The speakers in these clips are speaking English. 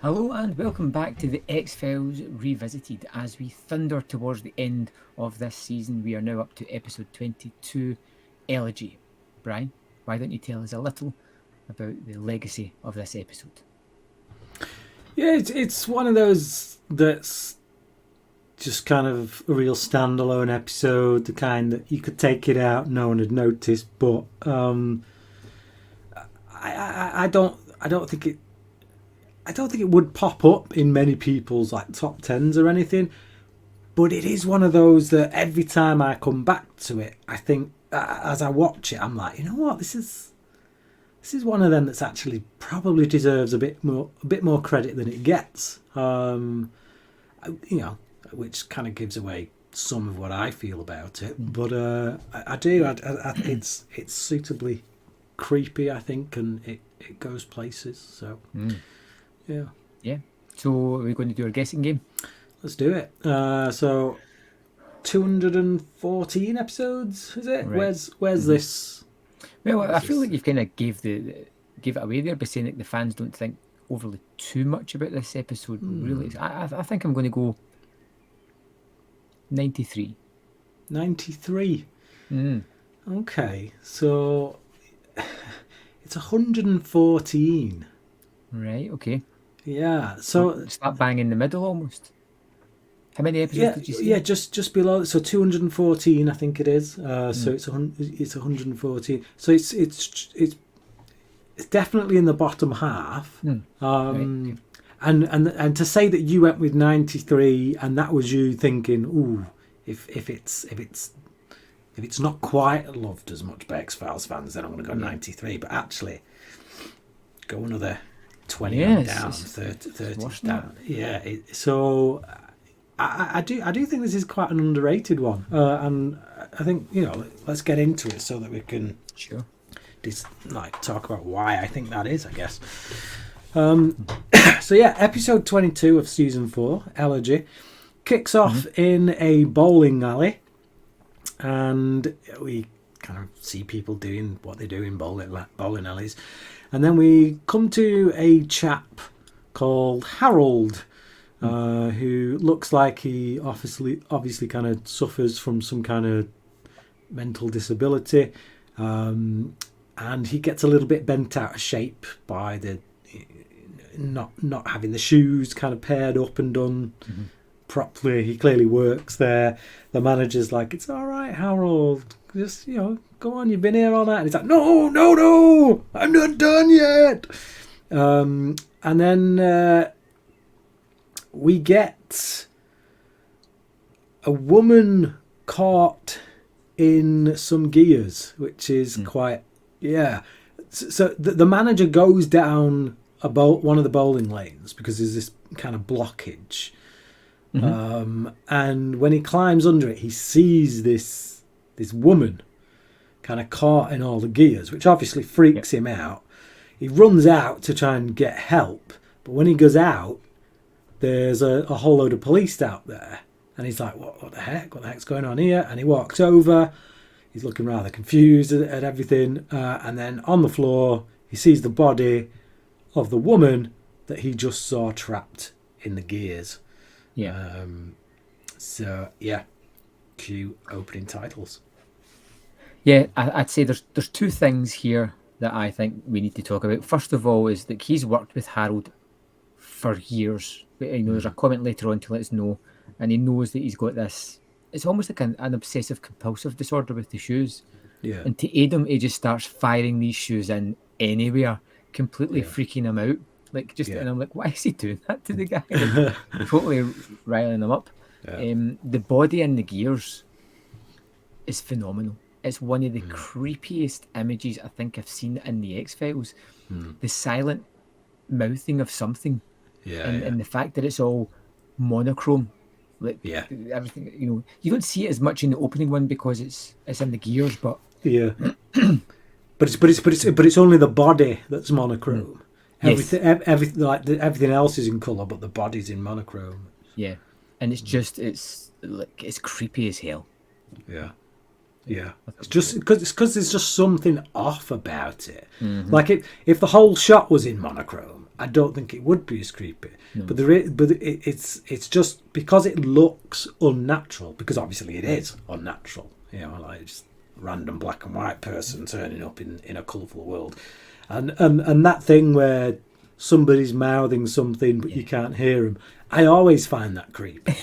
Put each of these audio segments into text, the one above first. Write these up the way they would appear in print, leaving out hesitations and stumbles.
Hello and welcome back to the X-Files Revisited. As we thunder towards the end of this season, we are now up to episode 22, Elegy. Brian, why don't you tell us a little about the legacy of this episode? Yeah, it's one of those that's just kind of a real standalone episode, the kind that you could take it out, no one had noticed, but I don't think it would pop up in many people's like top tens or anything, but it is one of those that every time I come back to it, I think as I watch it, I'm like, you know what, this is one of them that's actually probably deserves a bit more credit than it gets. Which kind of gives away some of what I feel about it. But I do. It's suitably creepy, I think, and it goes places. So yeah. So we're going to do our guessing game. Let's do it. So 214 episodes, is it? Right. Where's this? Well, I feel like you've kind of gave it away there by saying that the fans don't think overly too much about this episode. Really, I think I'm going to go 93. 93. Okay, so it's 114. Right. Okay. Yeah. So it's that bang in the middle almost. How many episodes did you say? Yeah, just below. So 214, I think it is. So it's 114. So it's definitely in the bottom half. Right. And to say that you went with 93 and that was you thinking, ooh, if it's not quite loved as much by X-Files fans, then I'm going to go 93. But actually, go another 20 down, 30 down. Yeah. So I do think this is quite an underrated one, and I think let's get into it so that we can talk about why I think that is, I guess. So yeah, episode 22 of season 4, Elegy, kicks off in a bowling alley, and we kind of see people doing what they do in bowling alleys, and then we come to a chap called Harold, who looks like he obviously kind of suffers from some kind of mental disability, and he gets a little bit bent out of shape by the not having the shoes kind of paired up and done properly. He clearly works there. The manager's like, it's all right, Harold, just go on, you've been here all night. And he's like, no, I'm not done yet. And then we get a woman caught in some gears, which is quite so the manager goes down one of the bowling lanes because there's this kind of blockage, and when he climbs under it, he sees this woman kind of caught in all the gears, which obviously freaks him out. He runs out to try and get help, but when he goes out, there's a whole load of police out there, and he's like, what the heck's going on here? And he walks over, he's looking rather confused at everything, and then on the floor he sees the body of the woman that he just saw trapped in the gears. Cue opening titles. I'd say there's two things here that I think we need to talk about. First of all is that he's worked with Harold for years. There's a comment later on to let us know, and he knows that he's got this, it's almost like an obsessive compulsive disorder with the shoes. Yeah. And to aid him, he just starts firing these shoes in anywhere, completely freaking him out. And I'm like, why is he doing that to the guy? Totally riling him up. The body in the gears is phenomenal. It's one of the creepiest images I think I've seen in the X-Files. The silent mouthing of something, and the fact that it's all monochrome, everything. You don't see it as much in the opening one because it's in the gears, but but it's only the body that's monochrome. Everything else is in colour, but the body's in monochrome. Yeah, and it's creepy as hell. Yeah, it's just because there's just something off about it. Like if the whole shot was in monochrome, I don't think it would be as creepy. No. But it's just because it looks unnatural, because obviously it is unnatural. You know, like just random black and white person turning up in a colourful world, and that thing where somebody's mouthing something but you can't hear them. I always find that creepy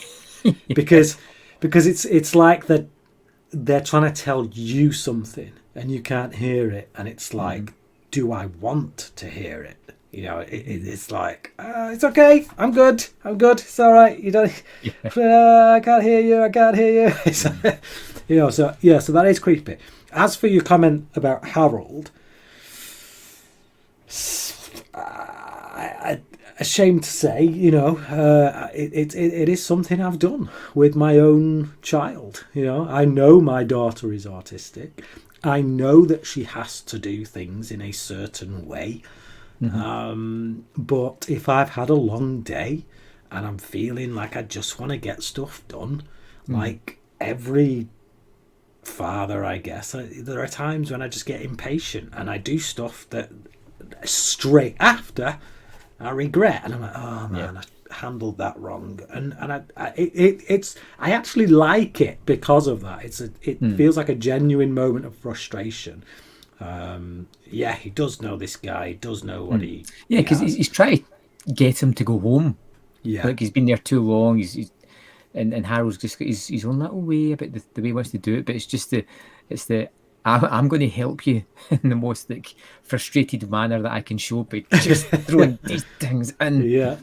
because it's like they're trying to tell you something and you can't hear it, and it's like, do I want to hear it? You know, it's like, it's okay, I'm good, it's all right. You don't, I can't hear you. You know, so that is creepy. As for your comment about Harold, ashamed to say, you know, it is something I've done with my own child. You know, I know my daughter is autistic. I know that she has to do things in a certain way. But if I've had a long day and I'm feeling like I just want to get stuff done, like every father, I guess, there are times when I just get impatient and I do stuff that straight after I regret, and I'm like, oh man, I handled that wrong, and I actually like it because of that. It feels like a genuine moment of frustration. He does know this guy. He does know what he. Yeah, because he's trying to get him to go home. Yeah, like he's been there too long. And Harold's just got his own little way about the way he wants to do it. But it's just I'm going to help you in the most like frustrated manner that I can show by just throwing these things in. Yeah.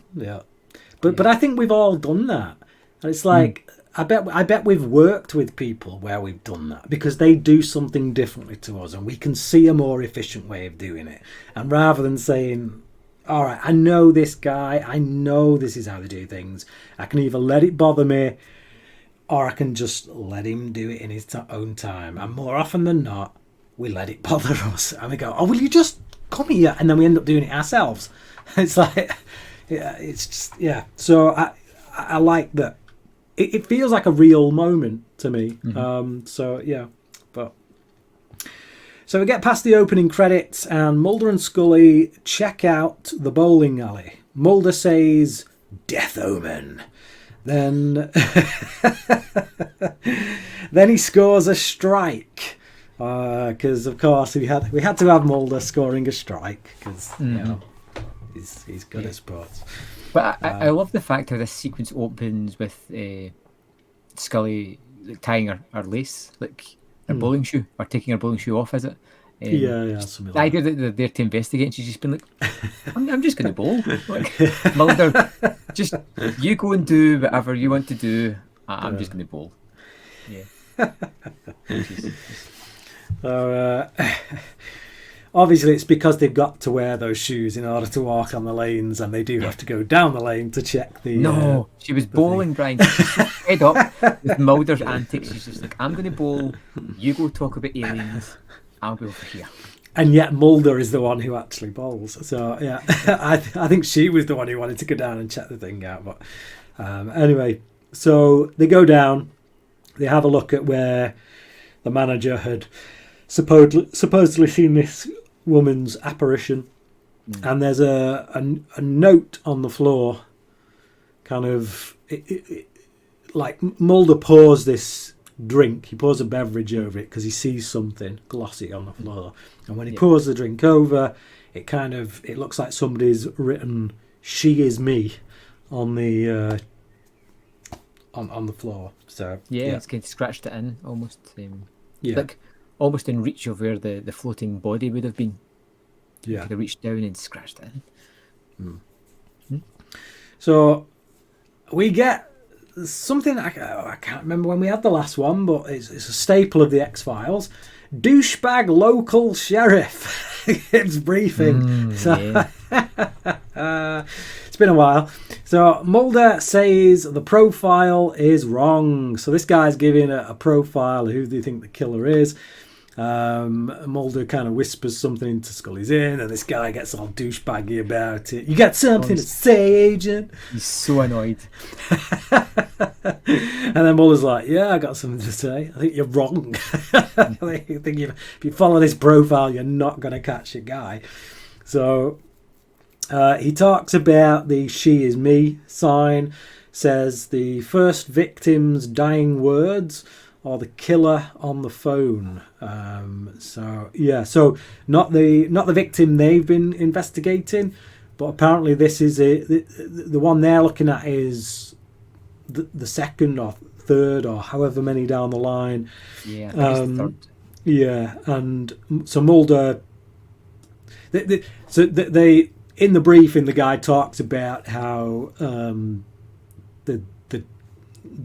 But I think we've all done that, and it's like. I bet we've worked with people where we've done that because they do something differently to us and we can see a more efficient way of doing it. And rather than saying, all right, I know this guy, I know this is how they do things, I can either let it bother me or I can just let him do it in his own time. And more often than not, we let it bother us and we go, oh, will you just come here? And then we end up doing it ourselves. It's like, it's just, So I like that. It feels like a real moment to me. So we get past the opening credits and Mulder and Scully check out the bowling alley. Mulder says, "Death omen." Then he scores a strike. Because of course we had to have Mulder scoring a strike because you know he's good at sports. But I love the fact how this sequence opens with Scully like, tying her lace, like her bowling shoe, or taking her bowling shoe off, is it? Something the idea that they're there to investigate, and she's just been like, I'm just going to bowl. Like, Mulder, just you go and do whatever you want to do. I'm just going to bowl. Yeah. Obviously, it's because they've got to wear those shoes in order to walk on the lanes, and they do have to go down the lane to check the. No, she was bowling, Brian. Head up with Mulder's antics. She's just like, I'm going to bowl. You go talk about aliens. I'll be over here. And yet Mulder is the one who actually bowls. So yeah, I think she was the one who wanted to go down and check the thing out. But anyway, so they go down. They have a look at where the manager had supposedly seen this woman's apparition, and there's a note on the floor, kind of like Mulder pours this drink. He pours a beverage over it because he sees something glossy on the floor, and when he pours the drink over, it looks like somebody's written "She is me" on the on the floor. So it's kind of scratched it in almost. Like almost in reach of where the floating body would have been. Yeah, could have reached down and scratched it in. So we get something I can't remember when we had the last one, but it's a staple of the X-Files. Douchebag local sheriff gives briefing. It's been a while. So Mulder says the profile is wrong. So this guy's giving a profile of who they think the killer is. Mulder kind of whispers something into Scully's ear, and this guy gets all douchebaggy about it. You got something to say, agent? He's so annoyed. And then Mulder's like, yeah, I got something to say. I think you're wrong. I think if you follow this profile, you're not going to catch a guy. So He talks about the "she is me" sign, says the first victim's dying words are the killer on the phone. So not the victim they've been investigating, but apparently this is the one they're looking at is the second or third or however many down the line. Yeah, I think it's the third. Yeah, and so Mulder. They in the briefing, the guy talks about how the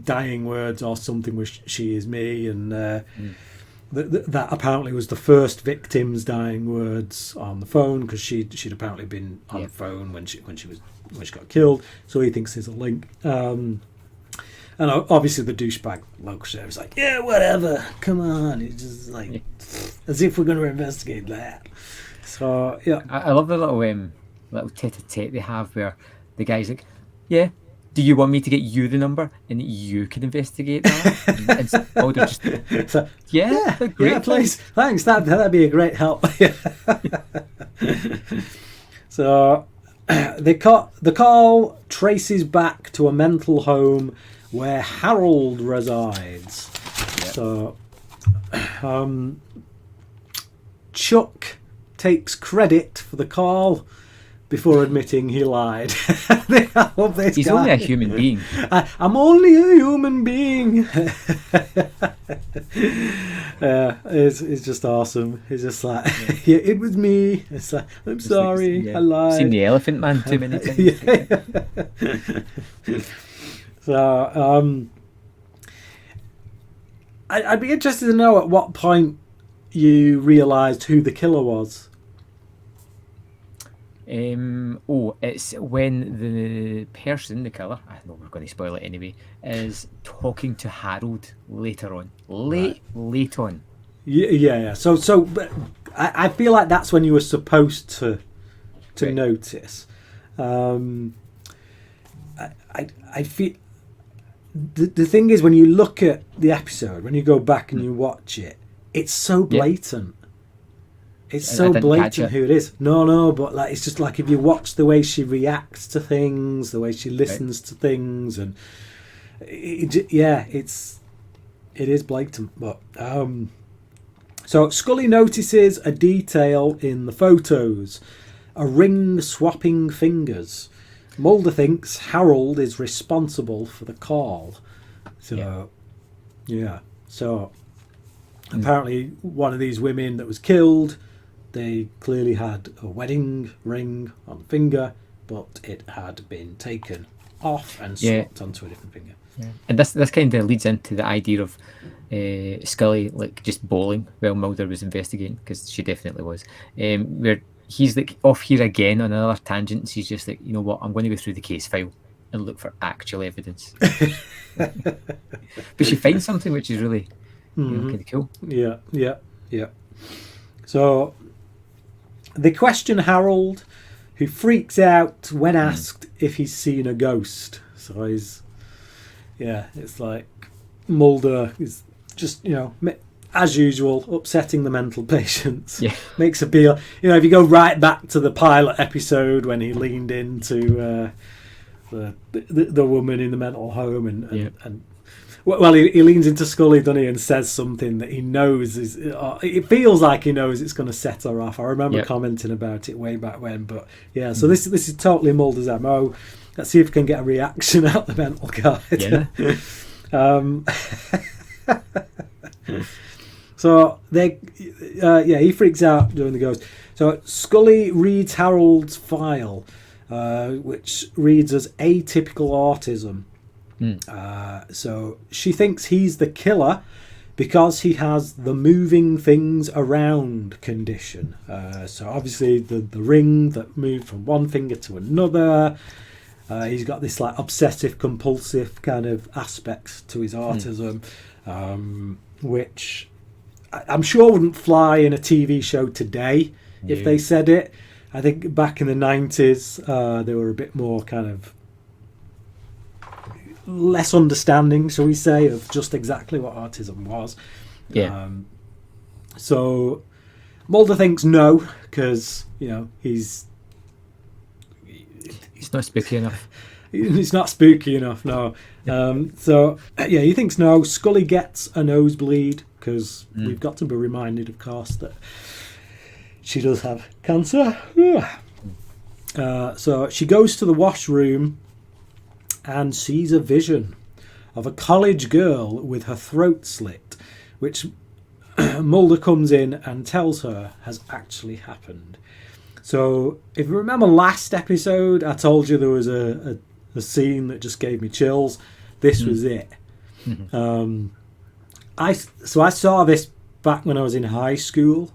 dying words or something was "she is me," and that apparently was the first victim's dying words on the phone, because she'd apparently been on the phone when she got killed. So he thinks there's a link. And obviously the douchebag local sheriff is like, yeah, whatever, come on. It's just like, as if we're going to investigate that. So, yeah. I love the little tete-a-tete they have where the guy's like, yeah, do you want me to get you the number and you can investigate that? and Mulder just, yeah, great, please, thanks, that'd be a great help. So the call traces back to a mental home where Harold resides. Yep. So Chuck takes credit for the call before admitting he lied. I love this He's guy. only a human being. I'm only a human being. It's just awesome. He's just like, yeah, it was me. It's like, I'm sorry, I lied. Seen the Elephant Man too many times. So, I'd be interested to know at what point you realised who the killer was. It's when the person, the killer, I know we're going to spoil it anyway, is talking to Harold later on. Late on. Yeah. So but I feel like that's when you were supposed to notice. I feel the thing is, when you look at the episode, when you go back and you watch it, it's so blatant. It's so blatant who it is. No, but like, it's just like if you watch the way she reacts to things, the way she listens to things, and it is blatant. But so Scully notices a detail in the photos: a ring swapping fingers. Mulder thinks Harold is responsible for the call. So apparently one of these women that was killed, they clearly had a wedding ring on the finger, but it had been taken off and swapped onto a different finger. Yeah. And this kind of leads into the idea of Scully like just bowling while Mulder was investigating, because she definitely was. Where he's like off here again on another tangent. So he's just like, you know what, I'm going to go through the case file and look for actual evidence. But she finds something which is really kind of cool. Yeah. So they question Harold, who freaks out when asked if he's seen a ghost. So it's like Mulder is just, as usual, upsetting the mental patients. Yeah. Makes a deal. If you go right back to the pilot episode when he leaned into the woman in the mental home and he leans into Scully, doesn't he, and says something that he knows is. It feels like he knows it's going to set her off. I remember commenting about it way back when, but yeah. So this is totally Mulder's MO. Let's see if we can get a reaction out the mental guard. Yeah. So he freaks out during the ghost. So Scully reads Harold's file, which reads as atypical autism. So she thinks he's the killer because he has the moving things around condition. So obviously the ring that moved from one finger to another. He's got this like obsessive compulsive kind of aspects to his autism, which I'm sure wouldn't fly in a TV show today if they said it. I think back in the 90s, they were a bit more kind of less understanding, shall we say, of just exactly what autism was. Yeah. So Mulder thinks no, because he's It's not spooky enough. It's not spooky enough, no. So, yeah, he thinks no. Scully gets a nosebleed because we've got to be reminded, of course, that she does have cancer. So she goes to the washroom and sees a vision of a college girl with her throat slit, which Mulder comes in and tells her has actually happened. So, if you remember last episode, I told you there was a scene that just gave me chills. This was it. I saw this back when I was in high school.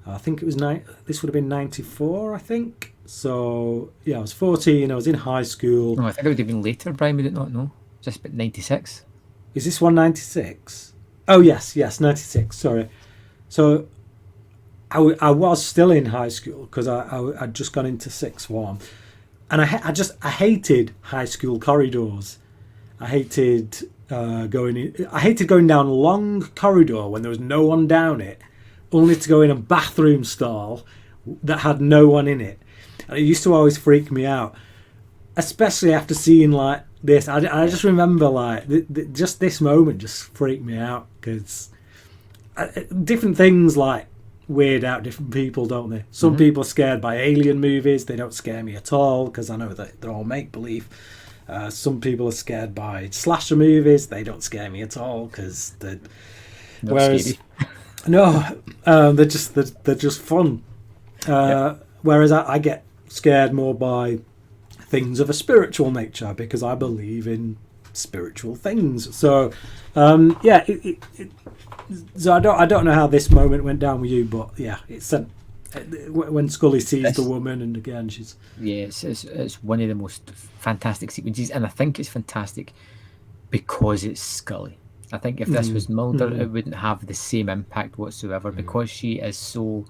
I think it was this would have been 94, I think. So, yeah, I was 14. I was in high school. No, I think it would have been later, Brian. We did not know. Just about 96. Is this one 96? Oh, yes, 96. Sorry. So, I was still in high school because I'd just gone into sixth form. And I hated high school corridors. I hated going down a long corridor when there was no one down it, only to go in a bathroom stall that had no one in it. And it used to always freak me out, especially after seeing like this. I just remember like just this moment just freaked me out because different things like weird out different people, don't they? Some people are scared by alien movies. They don't scare me at all because I know that they're all make-believe. Some people are scared by slasher movies. They don't scare me at all because they're whereas no, they're just fun. Whereas I get scared more by things of a spiritual nature because I believe in spiritual things. So so I don't know how this moment went down with you, but yeah, it's when Scully sees the woman, and again she's it's one of the most fantastic sequences, and I think it's fantastic because it's Scully. I think if this was Mulder, it wouldn't have the same impact whatsoever because she is so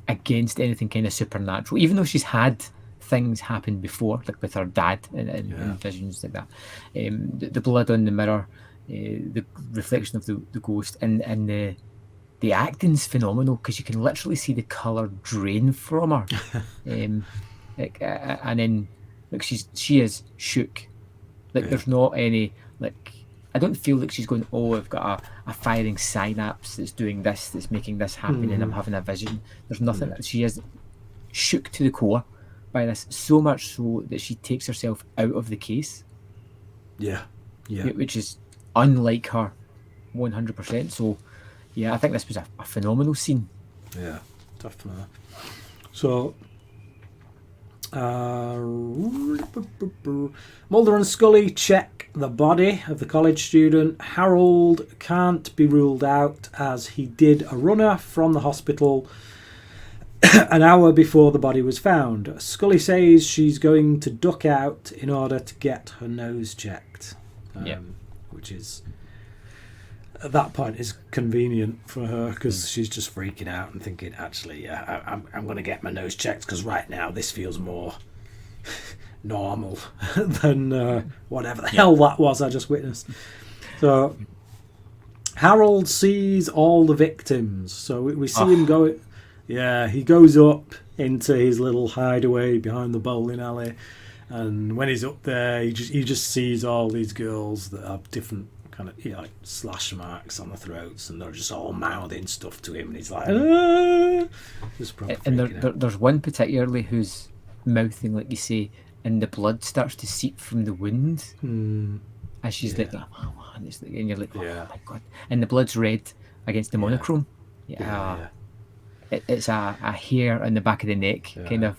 against anything kind of supernatural, even though she's had things happen before, like with her dad and visions like that. The blood on the mirror, the reflection of the ghost, and the acting's phenomenal because you can literally see the colour drain from her. And then like she is shook. Like there's not any like I don't feel like she's going, oh, I've got a firing synapse that's doing this, that's making this happen, and I'm having a vision. There's nothing. She is shook to the core by this, so much so that she takes herself out of the case. Yeah. Which is unlike her 100%. So, yeah, I think this was a phenomenal scene. Yeah, definitely. So, Mulder and Scully check the body of the college student. Harold can't be ruled out as he did a runner from the hospital an hour before the body was found. Scully says she's going to duck out in order to get her nose checked. Which is, at that point, is convenient for her because she's just freaking out and thinking, actually, I'm going to get my nose checked because right now this feels more normal than whatever the hell that was I just witnessed. So Harold sees all the victims. So we see him go. Yeah, he goes up into his little hideaway behind the bowling alley. And when he's up there, he just sees all these girls that have different kind of like slash marks on their throats, and they're just all mouthing stuff to him, and he's like, just and there's one particularly who's mouthing, like you say, and the blood starts to seep from the wound as she's like, and you're like, oh my god, and the blood's red against the monochrome. It's a hair on the back of the neck kind of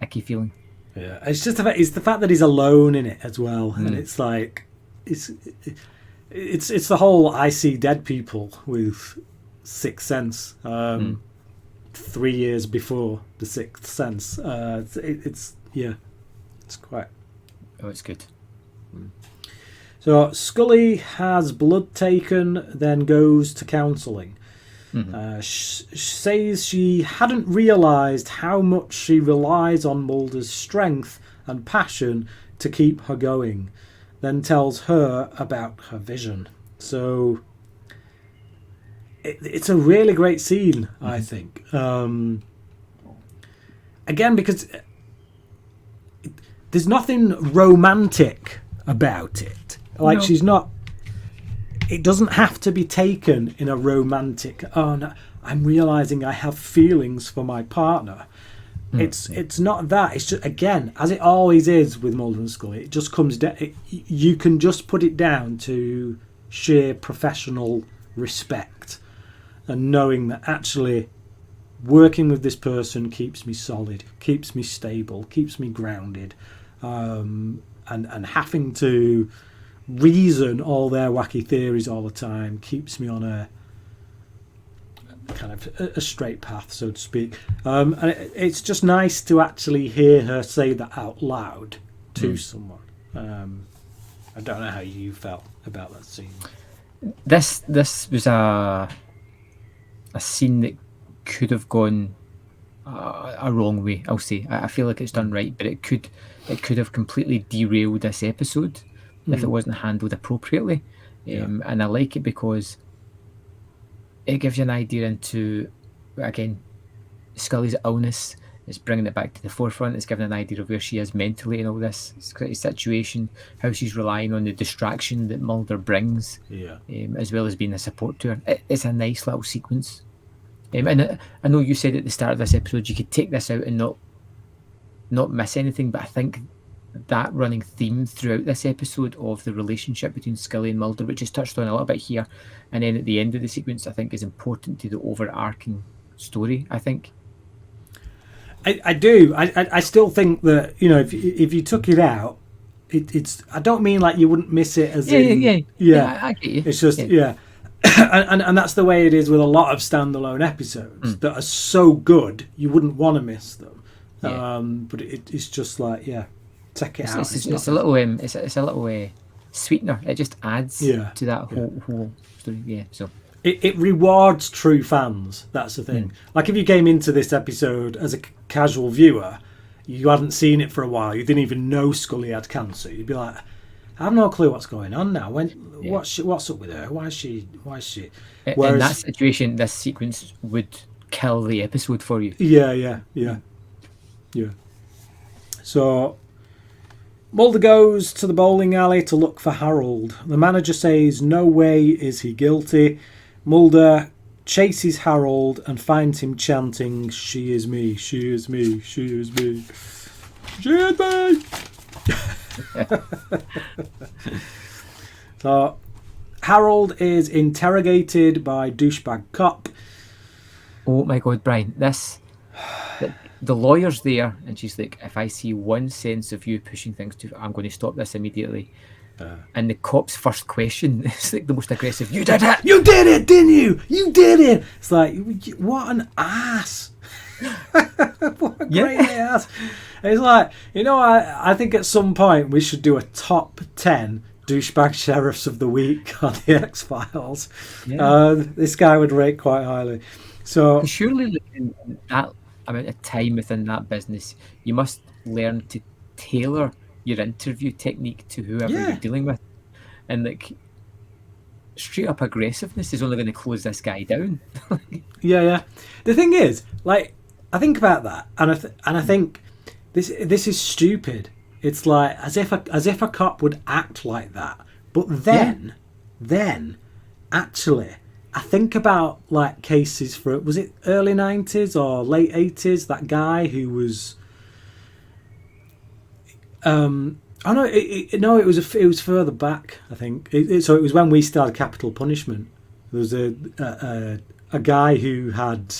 icky feeling. Yeah, it's the fact that he's alone in it as well, and it's like it's the whole I see dead people with Sixth Sense. 3 years before the Sixth Sense, it's quite. Oh, it's good. So Scully has blood taken, then goes to counselling. Says she hadn't realised how much she relies on Mulder's strength and passion to keep her going, then tells her about her vision. So it's a really great scene, I think. again, because there's nothing romantic about it. Like, no. She's not... It doesn't have to be taken in a romantic... Oh, no, I'm realising I have feelings for my partner. It's not that. It's just, again, as it always is with Mulder and Scully, it just comes down... You can just put it down to sheer professional respect and knowing that actually working with this person keeps me solid, keeps me stable, keeps me grounded, and having to reason all their wacky theories all the time keeps me on a kind of a straight path, so to speak. And it's just nice to actually hear her say that out loud to someone. I don't know how you felt about that scene. This was a scene that could have gone a wrong way. I'll say. I feel like it's done right, but it could have completely derailed this episode if it wasn't handled appropriately. And I like it because it gives you an idea into, again, Scully's illness. It's bringing it back to the forefront. It's giving an idea of where she is mentally in all this situation, how she's relying on the distraction that Mulder brings, as well as being a support to her. It's a nice little sequence. And I know you said at the start of this episode you could take this out and not miss anything, but I think that running theme throughout this episode of the relationship between Scully and Mulder, which is touched on a little bit here, and then at the end of the sequence, I think is important to the overarching story, I think. I do. I still think that, you know, if you took it out, it's. I don't mean like you wouldn't miss it as in. Yeah. I get you. It's just and that's the way it is with a lot of standalone episodes that are so good you wouldn't want to miss them. But it's just like check it out. It's a little it's a little sweetener. It just adds to that whole story. Yeah. So. It rewards true fans. That's the thing. Like if you came into this episode as a casual viewer, you hadn't seen it for a while, you didn't even know Scully had cancer, you'd be like, I have no clue what's going on now. What's up with her? Why is she? Whereas, in that situation, this sequence would kill the episode for you. Yeah. So Mulder goes to the bowling alley to look for Harold. The manager says no way is he guilty. Mulder chases Harold and finds him chanting, "She is me, she is me, she is me, she is me." So Harold is interrogated by douchebag cop. Oh my God, Brian! The lawyer's there, and she's like, "If I see one sense of you pushing things too far, I'm going to stop this immediately." And the cop's first question is like the most aggressive. You did it! You did it, didn't you? You did it! It's like, what an ass! What a great ass! It's like, you know, I think at some point we should do a top 10 douchebag sheriffs of the week on the X-Files. This guy would rate quite highly. So surely in that amount of time within that business, you must learn to tailor your interview technique to whoever you're dealing with, and like straight up aggressiveness is only going to close this guy down. The thing is, like, I think about that, and I think this is stupid. It's like as if a cop would act like that, but then actually I think about like cases for, was it early 90s or late 80s, that guy who was it was further back, I think. So it was when we started Capital Punishment. There was a guy who had,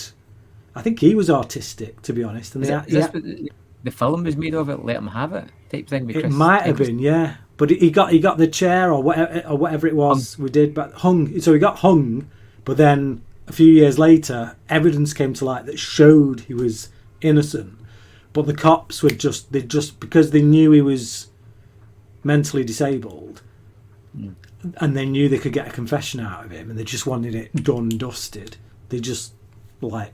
I think he was autistic, to be honest. And the film was made of it, Let Him Have It type thing. It might have been, yeah. But he got the chair or whatever it was we did, but hung. So he got hung, but then a few years later, evidence came to light that showed he was innocent. But the cops were just because they knew he was mentally disabled, and they knew they could get a confession out of him, and they just wanted it done, dusted. They just like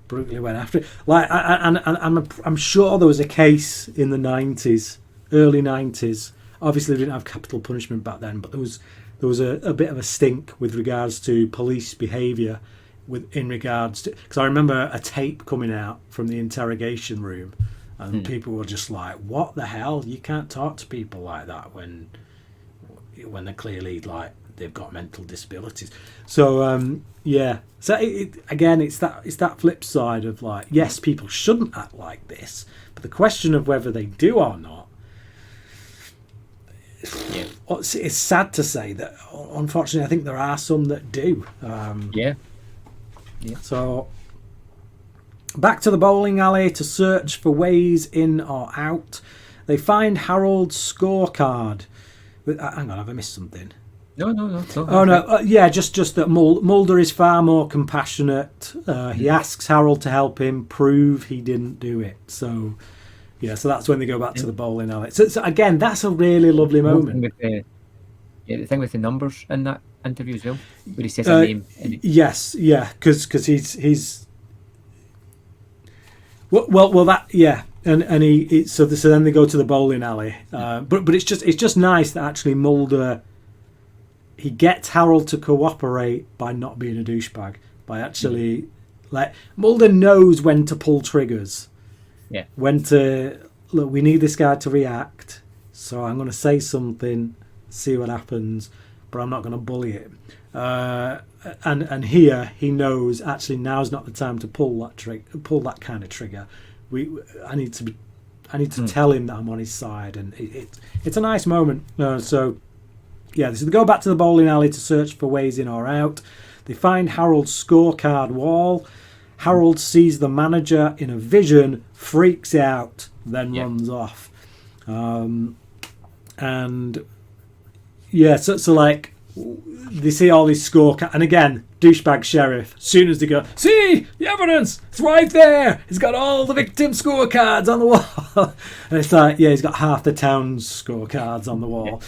brutally went after it. Like, I'm sure there was a case in the 90s, early 90s. Obviously, we didn't have capital punishment back then, but there was a bit of a stink with regards to police behaviour in regards to, because I remember a tape coming out from the interrogation room, and people were just like, "What the hell? You can't talk to people like that when they're clearly like they've got mental disabilities." So yeah, so again, it's that flip side of like, yes, people shouldn't act like this, but the question of whether they do or not. Yeah. It's sad to say that, unfortunately, I think there are some that do. Yeah. So, back to the bowling alley to search for ways in or out. They find Harold's scorecard. Hang on, have I missed something? No. Oh no, yeah, just that Mulder is far more compassionate. He asks Harold to help him prove he didn't do it. So. Yeah, so that's when they go back to the bowling alley. So again, that's a really lovely moment. The thing with the numbers in that interview as well, where he says a name. Yes, yeah, because he's well that yeah, and he so then they go to the bowling alley. But it's just nice that actually Mulder, he gets Harold to cooperate by not being a douchebag, by actually like Mulder knows when to pull triggers. Yeah. When to look, we need this guy to react, so I'm going to say something, see what happens, but I'm not going to bully him. And here he knows actually now's not the time to pull that kind of trigger. I need to tell him that I'm on his side, and it's a nice moment. So yeah, so they go back to the bowling alley to search for ways in or out. They find Harold's scorecard wall. Harold sees the manager in a vision, freaks out, then runs off. And yeah, so like they see all these scorecards, and again, douchebag sheriff. As soon as they go, see the evidence, it's right there. He's got all the victim scorecards on the wall, and it's like, yeah, he's got half the town's scorecards on the wall.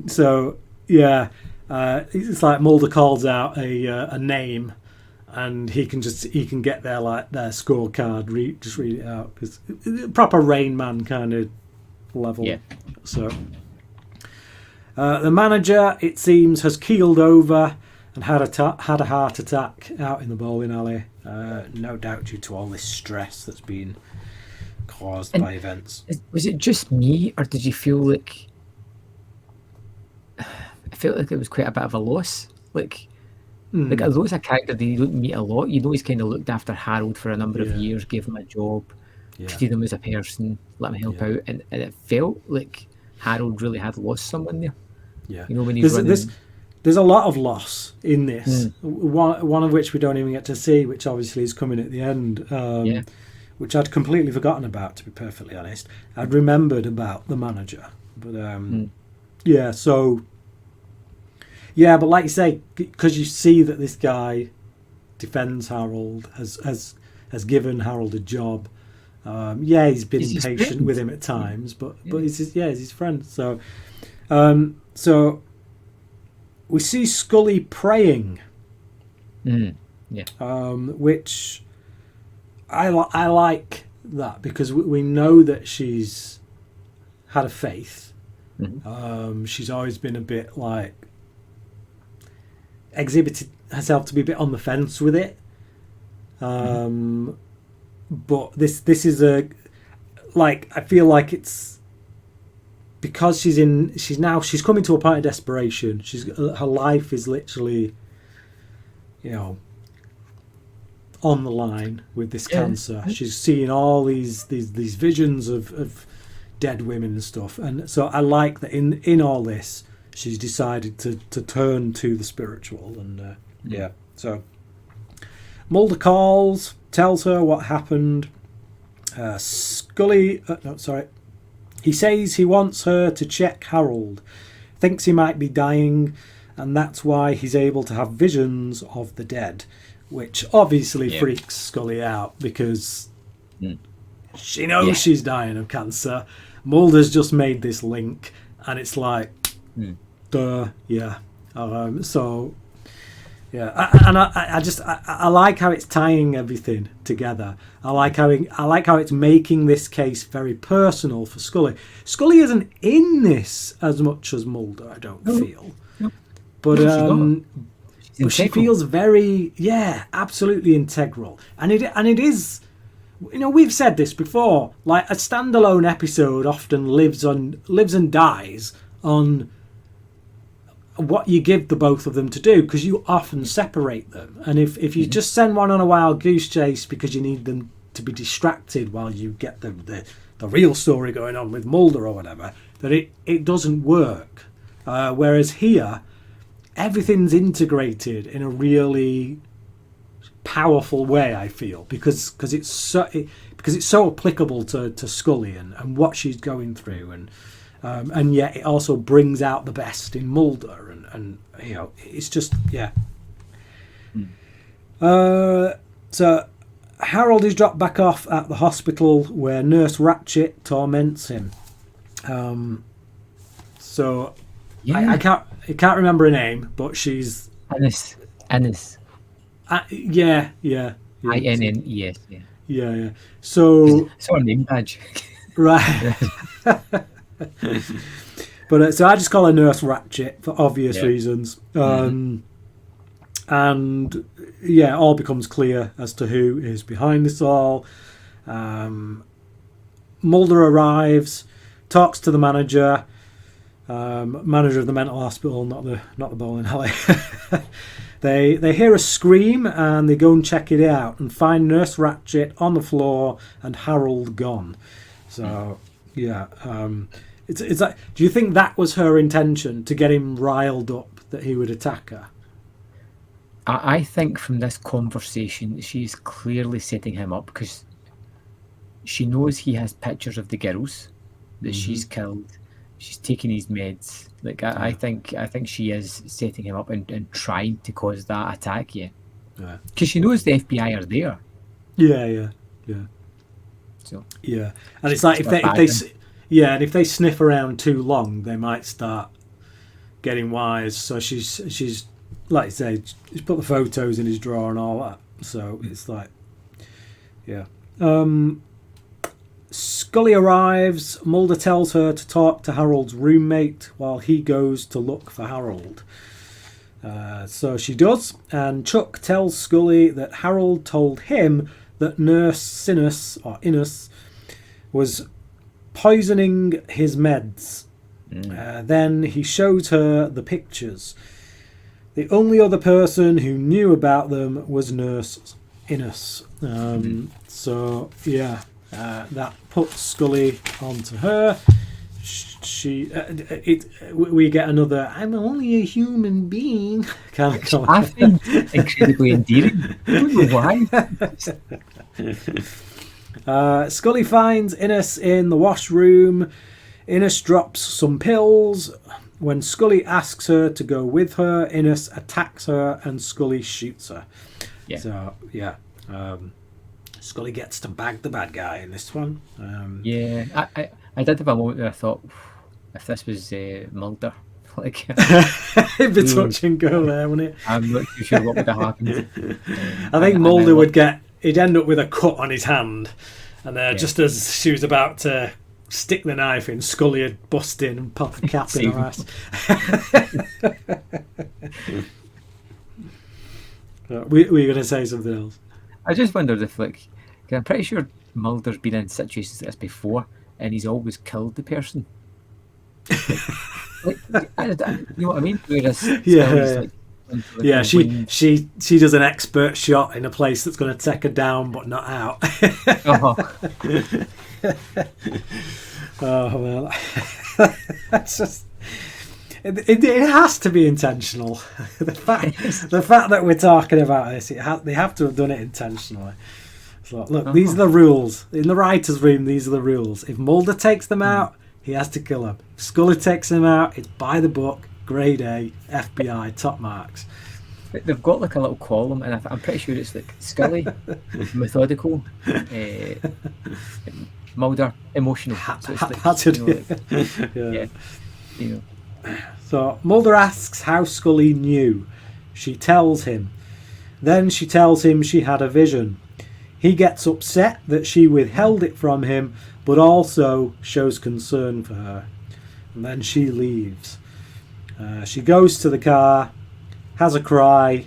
So yeah, it's like Mulder calls out a name. And he can get their scorecard, just read it out, because proper Rain Man kind of level. Yeah. So the manager, it seems, has keeled over and had a heart attack out in the bowling alley. No doubt due to all this stress that's been caused by events. Was it just me, or did you feel like? I felt like it was quite a bit of a loss, like. Like, although it's a character that you don't meet a lot, you know he's kind of looked after Harold for a number of years, gave him a job, treated him as a person, let him help out, and it felt like Harold really had lost someone there. Yeah, you know, when he's running. There's a lot of loss in this. One of which we don't even get to see, which obviously is coming at the end. Which I'd completely forgotten about, to be perfectly honest. I'd remembered about the manager, but yeah, so. Yeah, but like you say, because you see that this guy defends Harold, has given Harold a job. He's been patient with him at times, but he's his friend. So, so we see Scully praying, which I like that, because we know that she's had a faith. She's always been a bit like. Exhibited herself to be a bit on the fence with it, but this is a like, I feel like it's because she's coming to a point of desperation. Her life is literally, on the line with this cancer. She's seeing all these visions of dead women and stuff, and so I like that in all this. She's decided to turn to the spiritual, and so Mulder calls, tells her what happened. Scully, he says he wants her to check Harold, thinks he might be dying, and that's why he's able to have visions of the dead, which obviously freaks Scully out, because she knows she's dying of cancer. Mulder's just made this link, and it's like, so yeah, I like how it's tying everything together. I like how it's making this case very personal for Scully. Scully isn't in this as much as Mulder, I don't feel. No. But but she feels very, absolutely integral. And it is, we've said this before, like a standalone episode often lives and dies on what you give the both of them to do, because you often separate them. And if you just send one on a wild goose chase because you need them to be distracted while you get the real story going on with Mulder or whatever, that it doesn't work. Whereas here, everything's integrated in a really powerful way, I feel, because it's so applicable to Scully and what she's going through, and yet it also brings out the best in Mulder, and it's just so Harold is dropped back off at the hospital where Nurse Ratchet torments him. I can't remember her name, but she's Ennis. Yeah. INNES. Yeah. So it's our name badge. Right. But so I just call her Nurse Ratchet for obvious reasons. And all becomes clear as to who is behind this all. Mulder arrives, talks to the manager of the mental hospital, not the bowling alley. They hear a scream and they go and check it out and find Nurse Ratchet on the floor and Harold gone. So it's like, do you think that was her intention, to get him riled up that he would attack her? I think from this conversation she's clearly setting him up, because she knows he has pictures of the girls that she's killed. She's taking his meds. Like I think she is setting him up and trying to cause that attack. Because she knows the FBI are there. Yeah. So and it's like if they sniff around too long, they might start getting wise. So she's like you say, she's put the photos in his drawer and all that. So it's like, Scully arrives. Mulder tells her to talk to Harold's roommate while he goes to look for Harold. So she does, and Chuck tells Scully that Harold told him that Nurse Innes was poisoning his meds. Then he shows her the pictures. The only other person who knew about them was Nurse Innes. That puts Scully onto her. We get another "I'm only a human being" kind of comment. I think incredibly endearing. I don't know why. Scully finds Innes in the washroom. Innes drops some pills. When Scully asks her to go with her, Innes attacks her and Scully shoots her. Scully gets to bag the bad guy in this one. I did have a moment where I thought, if this was Mulder, like it'd be touch and go there, wouldn't it? I'm not too sure what would have happened. I think Mulder he'd end up with a cut on his hand, and just as she was about to stick the knife in, Scully would bust in and pop a cap in her ass. Were you going to say something else? I just wondered if, like, I'm pretty sure Mulder's been in situations like this before, and he's always killed the person. You know what I mean? Whereas she does an expert shot in a place that's going to take her down but not out. Oh well, that's just. It has to be intentional. The fact that we're talking about this, they have to have done it intentionally. So look, these are the rules in the writers' room. These are the rules. If Mulder takes them out, he has to kill him. If Scully takes him out, it's by the book, grade A, FBI, top marks. They've got like a little column, and I'm pretty sure it's like Scully, methodical, Mulder, emotional. So it's like, So Mulder asks how Scully knew. She tells him. Then she tells him she had a vision. He gets upset that she withheld it from him, but also shows concern for her. And then she leaves. She goes to the car. has a cry,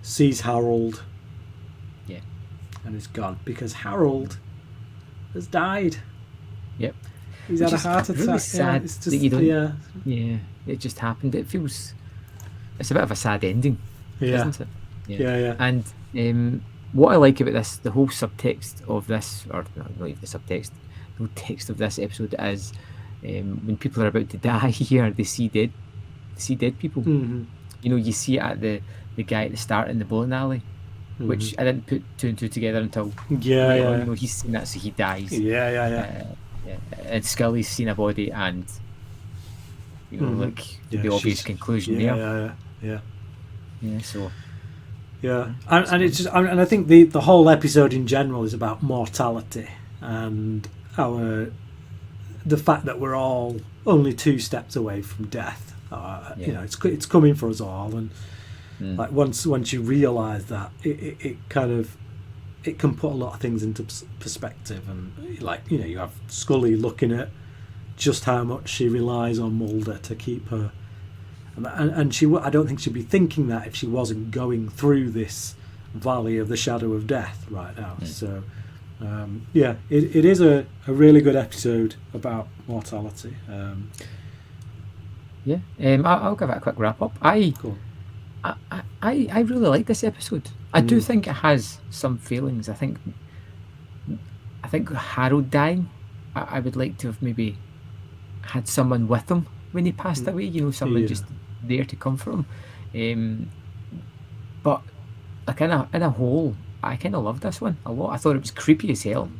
sees Harold, and is gone because Harold has died. Yep. He's had a heart attack. Really sad it's just, that you don't. Yeah, it just happened. It's a bit of a sad ending, isn't it? Yeah. And what I like about this, the whole subtext of this, or not even the subtext, the whole text of this episode is when people are about to die here, they see dead people. Mm-hmm. You know, you see it at the guy at the start in the bowling alley, which I didn't put two and two together until later on. You know, he's seen that, so he dies. Yeah. And Scully's seen a body, and you know, like the obvious conclusion there. Yeah. So. Yeah, and it's just, and I think the whole episode in general is about mortality and the fact that we're all only 2 steps away from death. You know, it's coming for us all, and like once you realise that, it can put a lot of things into perspective. And like, you know, you have Scully looking at just how much she relies on Mulder to keep her, and I don't think she'd be thinking that if she wasn't going through this valley of the shadow of death right now. So it is a really good episode about mortality. I'll give it a quick wrap up. I really like this episode. I do think it has some failings. I think Harold dying, I would like to have maybe had someone with him when he passed away. You know, someone just there to comfort him. But like in a whole, I kind of loved this one a lot. I thought it was creepy as hell,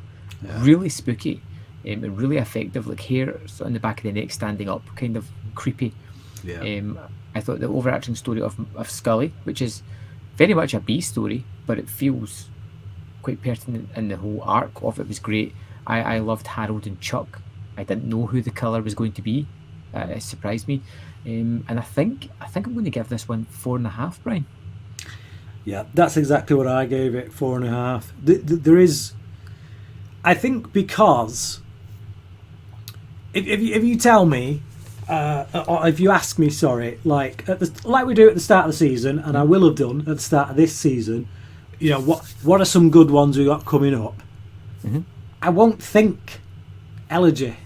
really spooky, and really effective. Like hairs on the back of the neck standing up, kind of creepy. I thought the overarching story of Scully, which is very much a B story, but it feels quite pertinent in the whole arc of it, was great. I loved Harold and Chuck. I didn't know who the killer was going to be. It surprised me. And I think I'm going to give this one 4.5, Brian. Yeah, that's exactly what I gave it, 4.5. There is, I think, because if you tell me, or if you ask me, sorry, like we do at the start of the season, and I will have done at the start of this season, you know, what are some good ones we got coming up? I won't think Elegy.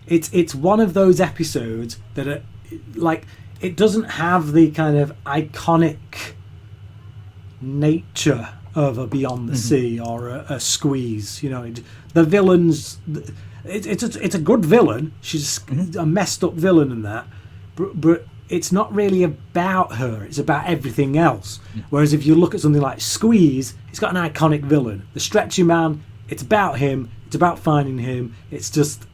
It's one of those episodes that are, like, it doesn't have the kind of iconic nature of a Beyond the Sea or a Squeeze. You know, the villains. It's a good villain. She's a messed up villain in that, but it's not really about her. It's about everything else. Whereas if you look at something like Squeeze, it's got an iconic villain. The Stretchy Man. It's about him. It's about finding him. It's just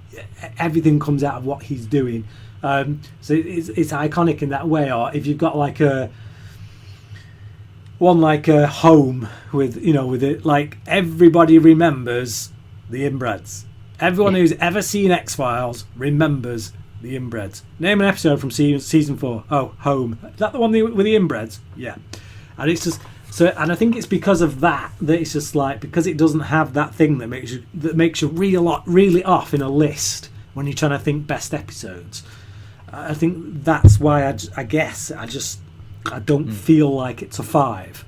everything comes out of what he's doing. So it's iconic in that way. Or if you've got like a Home with it, like everybody remembers the inbreds. Everyone who's ever seen X-Files remembers the inbreds. Name an episode from season 4. Oh, Home. Is that the one with the inbreds? Yeah. And it's just so, and I think it's because of that it's just like, because it doesn't have that thing that makes you really off in a list when you're trying to think best episodes. I think that's why I guess I don't feel like it's a 5.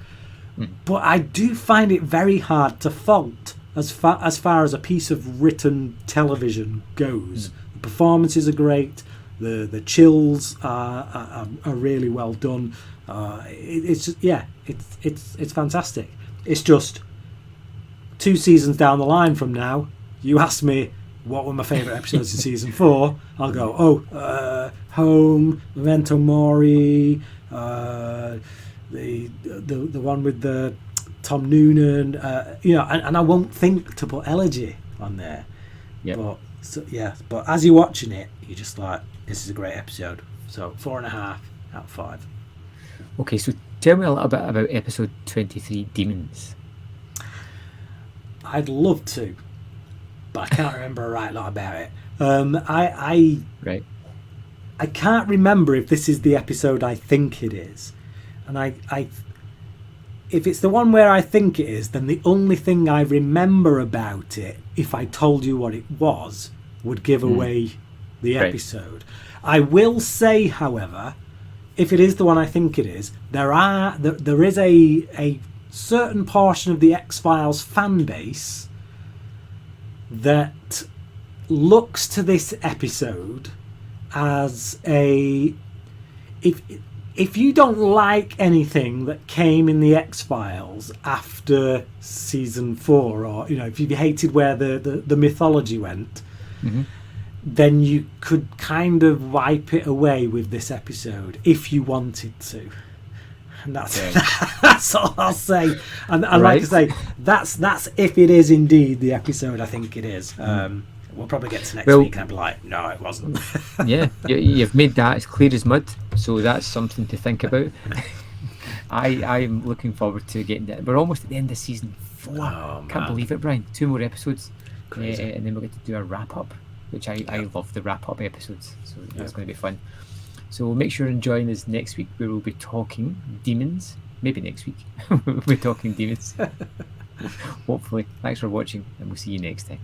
But I do find it very hard to fault as far as a piece of written television goes. The performances are great. The chills are really well done. It's just, it's fantastic. It's just 2 seasons down the line from now, you ask me what were my favourite episodes in season 4, I'll go, Home, Memento Mori, the one with the Tom Noonan, and I won't think to put Elegy on there. But as you're watching it, you're just like, this is a great episode. So 4.5 out of 5. Okay, so tell me a little bit about episode 23, Demons. I'd love to, but I can't remember a right lot about it. I can't remember if this is the episode I think it is, and if it's the one where I think it is, then the only thing I remember about it, if I told you what it was, would give away the episode. I will say, however, if it is the one I think it is, there is a certain portion of the X-Files fan base that looks to this episode as if you don't like anything that came in the X-Files after season 4, or if you hated where the mythology went, then you could kind of wipe it away with this episode if you wanted to. And that's all I'll say. And like I say, that's if it is indeed the episode I think it is. We'll probably get to next week and I'll be like, no, it wasn't. Yeah, you've made that as clear as mud, so that's something to think about. I'm looking forward to getting that. We're almost at the end of season 4. Can't believe it, Brian. 2 more episodes. And then we'll get to do a wrap-up, which I love the wrap-up episodes, so that's going to be fun. So make sure and join us next week, where we'll be talking demons. Maybe next week we'll be talking demons. Hopefully. Thanks for watching, and we'll see you next time.